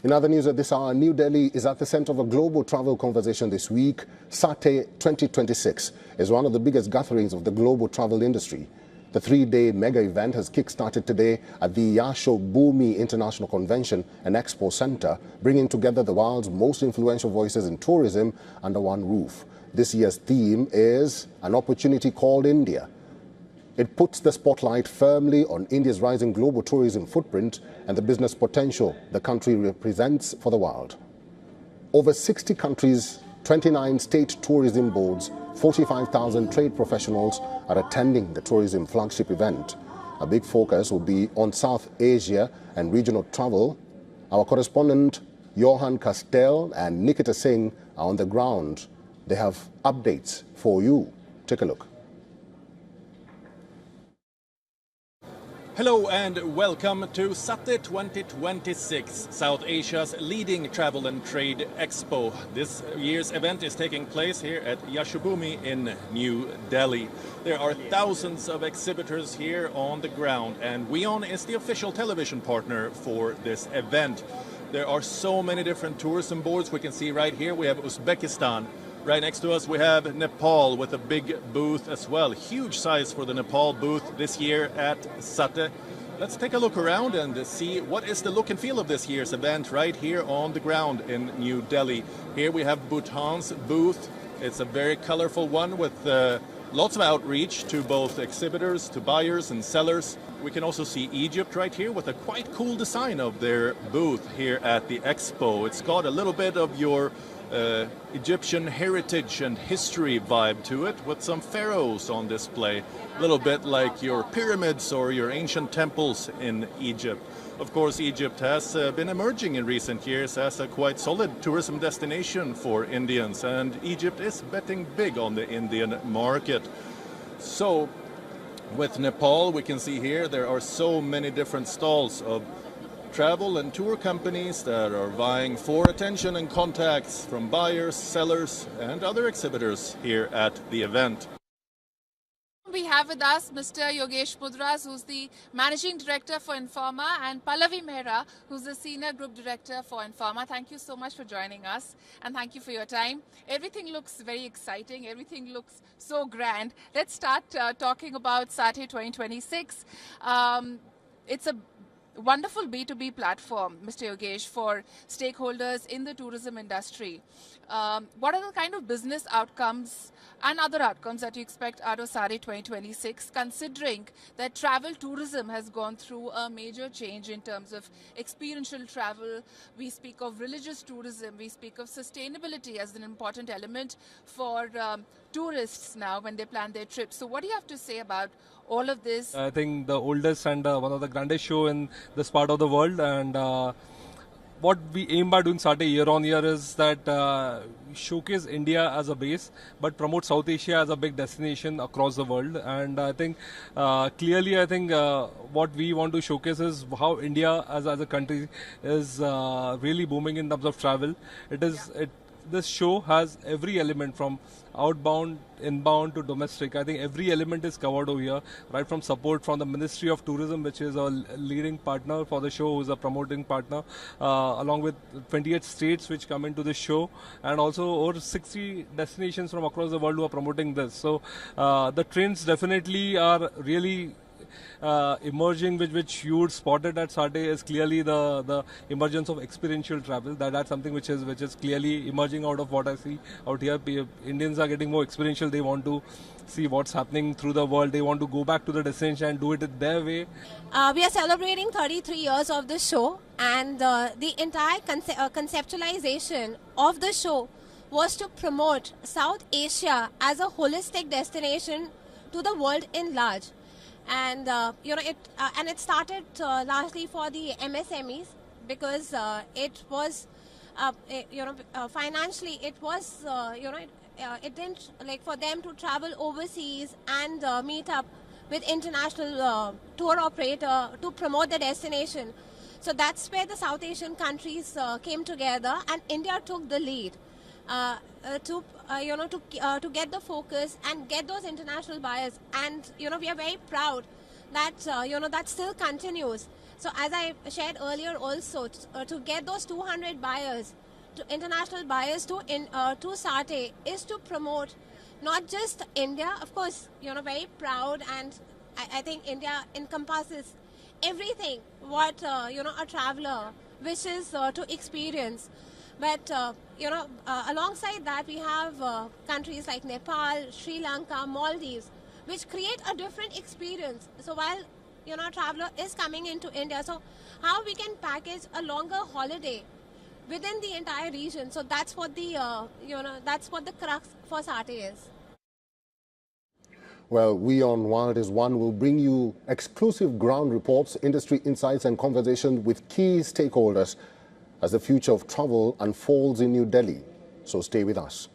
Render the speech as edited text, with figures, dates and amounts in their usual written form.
In other news at this hour, New Delhi is at the center of a global travel conversation this week. SATTE 2026 is one of the biggest gatherings of the global travel industry. The three-day mega event has kick-started today at the Yashobhoomi International Convention and Expo Center, bringing together the world's most influential voices in tourism under one roof. This year's theme is an opportunity called India. It puts the spotlight firmly on India's rising global tourism footprint and the business potential the country represents for the world. Over 60 countries, 29 state tourism boards, 45,000 trade professionals are attending the tourism flagship event. A big focus will be on South Asia and regional travel. Our correspondent Johan Castell and Nikita Singh are on the ground. They have updates for you. Take a look. Hello and welcome to SATTE 2026, South Asia's leading travel and trade expo. This year's event is taking place here at Yashobhoomi in New Delhi. There are thousands of exhibitors here on the ground, and WION is the official television partner for this event. There are so many different tourism boards. We can see right here we have Uzbekistan. Right next to us we have Nepal with a big booth as well. Huge size for the Nepal booth this year at SATTE. Let's take a look around and see what is the look and feel of this year's event right here on the ground in New Delhi. Here we have Bhutan's booth. It's a very colorful one with lots of outreach to both exhibitors, to buyers and sellers. We can also see Egypt right here with a quite cool design of their booth here at the Expo. It's got a little bit of your Egyptian heritage and history vibe to it, with some pharaohs on display, a little bit like your pyramids or your ancient temples in Egypt. Of course, Egypt has been emerging in recent years as a quite solid tourism destination for Indians, and Egypt is betting big on the Indian market. So with Nepal, we can see here there are so many different stalls of travel and tour companies that are vying for attention and contacts from buyers, sellers, and other exhibitors here at the event. We have with us Mr. Yogesh Mudras, who's the Managing Director for Informa, and Pallavi Mehra, who's the Senior Group Director for Informa. Thank you so much for joining us, and thank you for your time. Everything looks very exciting. Everything looks so grand. Let's start talking about SATTE 2026. It's a wonderful B2B platform, Mr. Yogesh, for stakeholders in the tourism industry. What are the kind of business outcomes and other outcomes that you expect out of SATTE 2026, considering that travel tourism has gone through a major change in terms of experiential travel? We speak of religious tourism, we speak of sustainability as an important element for tourists now when they plan their trips. So what do you have to say about all of this? I think the oldest and one of the grandest show in this part of the world, and what we aim by doing SATTE year on year is that showcase India as a base, but promote South Asia as a big destination across the world. And I think clearly, what we want to showcase is how India as a country is really booming in terms of travel. This show has every element from outbound, inbound to domestic. I think every element is covered over here, right from support from the Ministry of Tourism, which is a leading partner for the show, who's a promoting partner, along with 28 states which come into the show, and also over 60 destinations from across the world who are promoting this. So the trends definitely are really emerging, which you would spot it at SATTE, is clearly the emergence of experiential travel. That's something which is clearly emerging out of what I see out here. Indians are getting more experiential. They want to see what's happening through the world. They want to go back to the destination and do it their way. We are celebrating 33 years of the show, and the entire conceptualization of the show was to promote South Asia as a holistic destination to the world in large. And it started largely for the MSMEs, because it was financially it was it didn't like for them to travel overseas and meet up with international tour operator to promote the destination. So that's where the South Asian countries came together, and India took the lead to get the focus and get those international buyers. And we are very proud that that still continues. So as I shared earlier also, to get those 200 buyers, international buyers to SATTE is to promote not just India, of course, very proud, and I think India encompasses everything what, a traveler wishes to experience. But, alongside that, we have countries like Nepal, Sri Lanka, Maldives, which create a different experience. So while, a traveler is coming into India, so how we can package a longer holiday within the entire region. So that's what the, that's what the crux for SATTE is. Well, we on Wild is One will bring you exclusive ground reports, industry insights and conversation with key stakeholders as the future of travel unfolds in New Delhi. So stay with us.